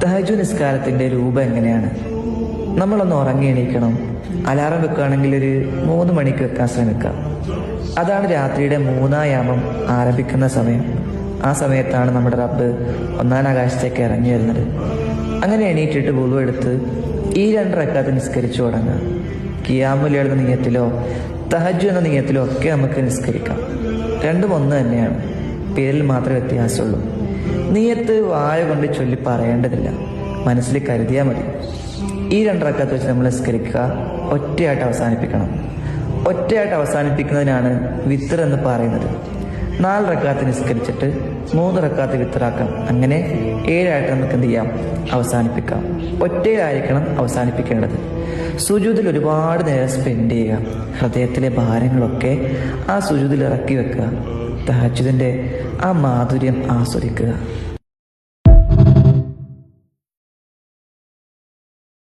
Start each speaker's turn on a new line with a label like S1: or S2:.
S1: തഹജ്ജുദ് നിസ്കാരത്തിൻ്റെ രൂപം എങ്ങനെയാണ്? നമ്മളൊന്ന് ഉറങ്ങി എണീക്കണം. അലാറം വെക്കുകയാണെങ്കിൽ ഒരു 3 മണിക്ക് വെക്കാൻ ശ്രമിക്കാം. അതാണ് രാത്രിയുടെ 3-ാം യാമം ആരംഭിക്കുന്ന സമയം. ആ സമയത്താണ് നമ്മുടെ റബ്ബ് 1-ാം ആകാശത്തേക്ക് ഇറങ്ങി വരുന്നത്. അങ്ങനെ എണീറ്റിട്ട് വുളു എടുത്ത് ഈ 2 റക്അത്ത് നിസ്കരിച്ചു തുടങ്ങുക. ഖിയാമുൽ ലൈൽ എന്ന നിയ്യത്തിലോ തഹജ്ജുദ് എന്ന നിയ്യത്തിലോ ഒക്കെ നമുക്ക് നിസ്കരിക്കാം. രണ്ടും ഒന്ന് തന്നെയാണ്, പേരിൽ മാത്രമേ വ്യത്യാസമുള്ളൂ. നിയ്യത്ത് വായ കൊണ്ട് ചൊല്ലി പറയേണ്ടതില്ല, മനസ്സിൽ കരുതിയാൽ മതി. ഈ 2 റക്അത്ത് വെച്ച് നമ്മൾ നിസ്കരിക്കുക. ഒറ്റയായിട്ട് അവസാനിപ്പിക്കണം. ഒറ്റയായിട്ട് അവസാനിപ്പിക്കുന്നതിനാണ് വിത്തർ എന്ന് പറയുന്നത്. 4 റക്അത്ത് നിസ്കരിച്ചിട്ട് 3 റക്അത്ത് വിത്തറാക്കാം. അങ്ങനെ 7 ആയിട്ട് നമുക്ക് എന്ത് ചെയ്യാം? അവസാനിപ്പിക്കാം. ഒറ്റയായിരിക്കണം അവസാനിപ്പിക്കേണ്ടത്. സുജൂദിൽ ഒരുപാട് നേരം സ്പെൻഡ് ചെയ്യുക. ഹൃദയത്തിലെ ഭാരങ്ങളൊക്കെ ആ സുജൂദിൽ ഇറക്കി വെക്കുക. തഹജ്ജുദിന്റെ ആ മാധുര്യം ആസ്വദിക്കുക.